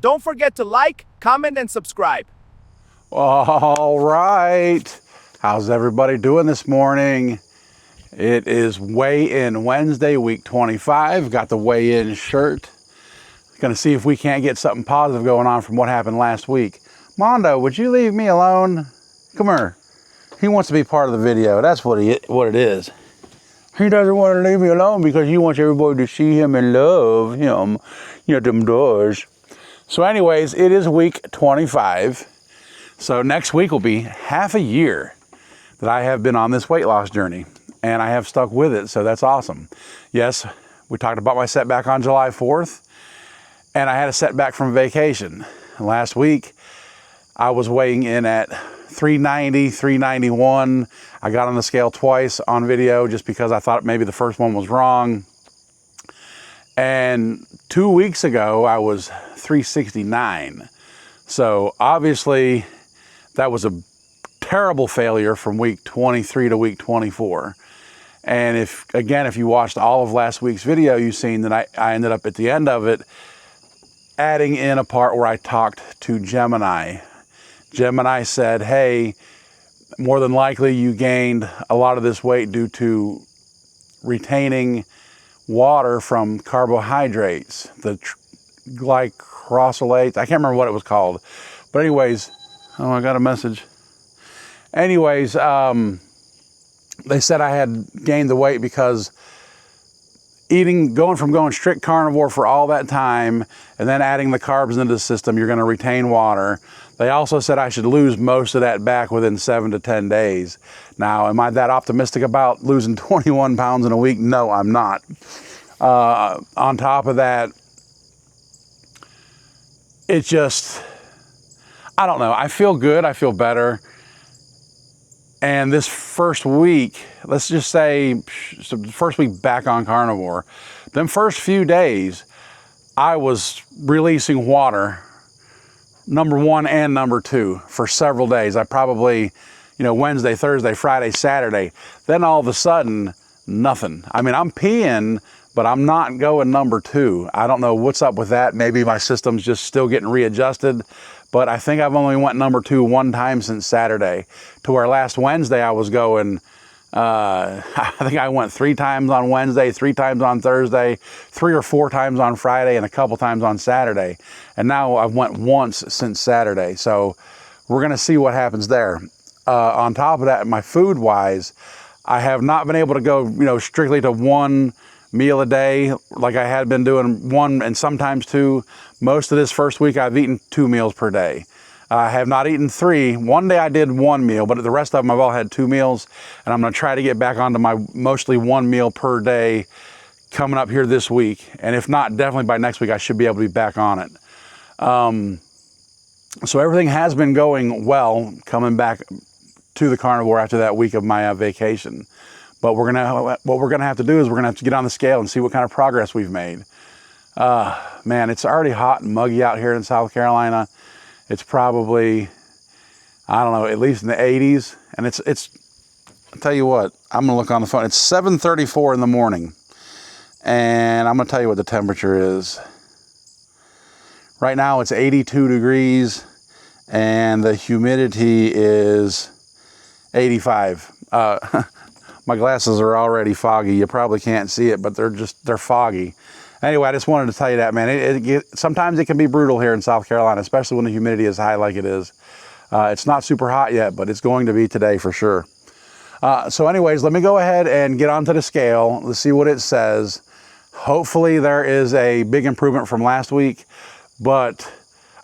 Don't forget to like, comment, and subscribe. All right. How's everybody doing this morning? It is weigh-in Wednesday, week 25. Got the weigh-in shirt. Gonna see if we can't get something positive going on from what happened last week. Mondo, would you leave me alone? Come here. He wants to be part of the video. That's what it is. He doesn't want to leave me alone because he wants everybody to see him and love him. You know, them doors. So anyways, it is week 25. So next week will be half a year that I have been on this weight loss journey. And I have stuck with it, so that's awesome. Yes, we talked about my setback on July 4th. And I had a setback from vacation. Last week, I was weighing in at 390, 391. I got on the scale twice on video just because I thought maybe the first one was wrong. And 2 weeks ago, I was 369. So obviously, that was a terrible failure from week 23 to week 24. And if you watched all of last week's video, you've seen that I ended up at the end of it adding in a part where I talked to Gemini. Gemini said, hey, more than likely you gained a lot of this weight due to retaining water from carbohydrates, the glycosylates. I can't remember what it was called. But anyways, oh, I got a message. Anyways, they said I had gained the weight because going strict carnivore for all that time and then adding the carbs into the system, you're going to retain water. They also said I should lose most of that back within 7 to 10 days. Now, am I that optimistic about losing 21 pounds in a week? No, I'm not. On top of that, it's just, I don't know. I feel good. I feel better. And this first week, let's just say, the first week back on carnivore, them first few days, I was releasing water, number 1 and number 2, for several days. I probably, Wednesday, Thursday, Friday, Saturday. Then all of a sudden, nothing. I mean, I'm peeing, but I'm not going number 2. I don't know what's up with that. Maybe my system's just still getting readjusted. But I think I've only went number 2 one time since Saturday, to where last Wednesday I was going, I think I went 3 times on Wednesday, 3 times on Thursday, 3 or 4 times on Friday, and a couple times on Saturday. And now I've went once since Saturday. So we're going to see what happens there. On top of that, my food-wise, I have not been able to go, strictly to 1 meal a day like I had been doing, 1 and sometimes 2. Most of this first week I've eaten 2 meals per day. I have not eaten 3. One day I did 1 meal, but the rest of them I've all had 2 meals, and I'm going to try to get back onto my mostly 1 meal per day coming up here this week. And if not, definitely by next week I should be able to be back on it. So everything has been going well coming back to the carnivore after that week of my vacation. But what we're gonna have to do is we're gonna have to get on the scale and see what kind of progress we've made. Man, it's already hot and muggy out here in South Carolina. It's probably, I don't know, at least in the 80s. And it's I'll tell you what, I'm gonna look on the phone. It's 7:34 in the morning. And I'm gonna tell you what the temperature is. Right now it's 82 degrees and the humidity is 85. My glasses are already foggy. You probably can't see it, but they're foggy. Anyway, I just wanted to tell you that, man. Sometimes it can be brutal here in South Carolina, especially when the humidity is high like it is. It's not super hot yet, but it's going to be today for sure. So anyways, let me go ahead and get onto the scale. Let's see what it says. Hopefully there is a big improvement from last week, but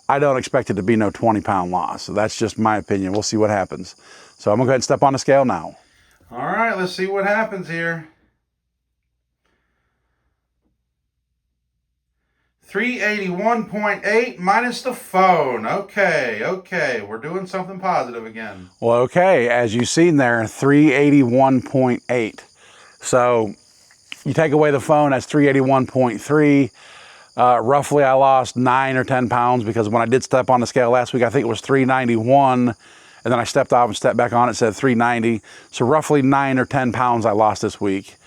I don't expect it to be no 20-pound loss. So that's just my opinion. We'll see what happens. So I'm gonna go ahead and step on the scale now. All right, let's see what happens here. 381.8 minus the phone. Okay, we're doing something positive again. Well, okay, as you've seen there, 381.8. So you take away the phone, that's 381.3. Roughly, I lost 9 or 10 pounds because when I did step on the scale last week, I think it was 391. And then I stepped off and stepped back on, it said 390. So roughly 9 or 10 pounds I lost this week.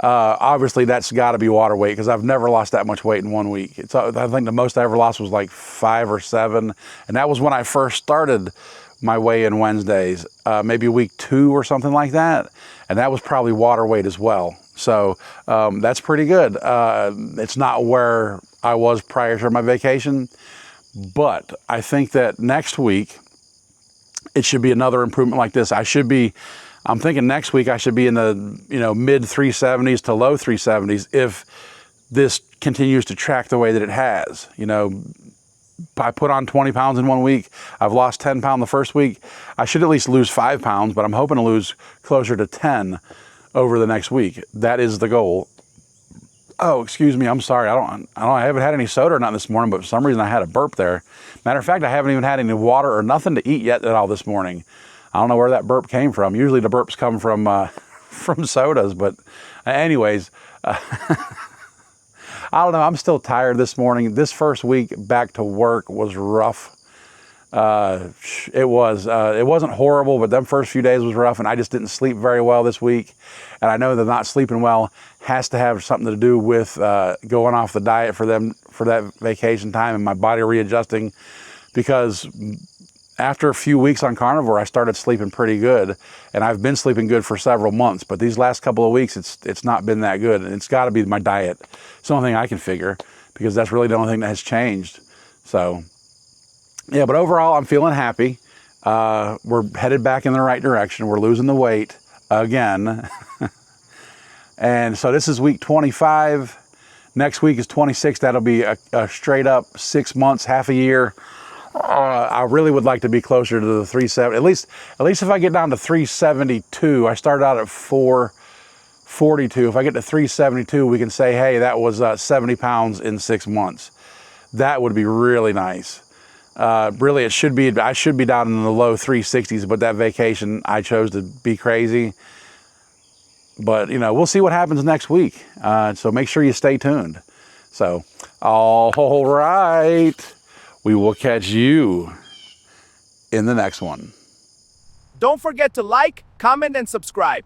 Obviously that's got to be water weight because I've never lost that much weight in 1 week. I think the most I ever lost was like 5 or 7, and that was when I first started my weigh-in Wednesdays, maybe week 2 or something like that, and that was probably water weight as well. So that's pretty good. It's not where I was prior to my vacation, but I think that next week it should be another improvement like this. I'm thinking next week I should be in the mid 370s to low 370s if this continues to track the way that it has. I put on 20 pounds in 1 week. I've lost 10 pounds the first weweek. I should at least lose 5 pounds, but I'm hoping to lose closer to 10 over the next week. That is the goal. Oh, excuse me. I'm sorry. I haven't had any soda or nothing this morning, but for some reason I had a burp there. Matter of fact, I haven't even had any water or nothing to eat yet at all this morning. I don't know where that burp came from. Usually the burps come from from sodas, but anyways, I don't know. I'm still tired this morning. This first week back to work was rough. It wasn't horrible, but them first few days was rough, and I just didn't sleep very well this week. And I know that not sleeping well has to have something to do with going off the diet for that vacation time and my body readjusting, because after a few weeks on carnivore, I started sleeping pretty good, and I've been sleeping good for several months. But these last couple of weeks, it's not been that good, and it's got to be my diet. It's the only thing I can figure, because that's really the only thing that has changed. So, yeah, but overall, I'm feeling happy. We're headed back in the right direction. We're losing the weight again. And so this is week 25. Next week is 26. That'll be a straight up 6 months, half a year. I really would like to be closer to the 370. At least if I get down to 372, I started out at 442. If I get to 372, we can say, hey, that was 70 pounds in 6 months. That would be really nice. Really, I should be down in the low 360s, but that vacation, I chose to be crazy. But, we'll see what happens next week. So make sure you stay tuned. So, all right. We will catch you in the next one. Don't forget to like, comment, and subscribe.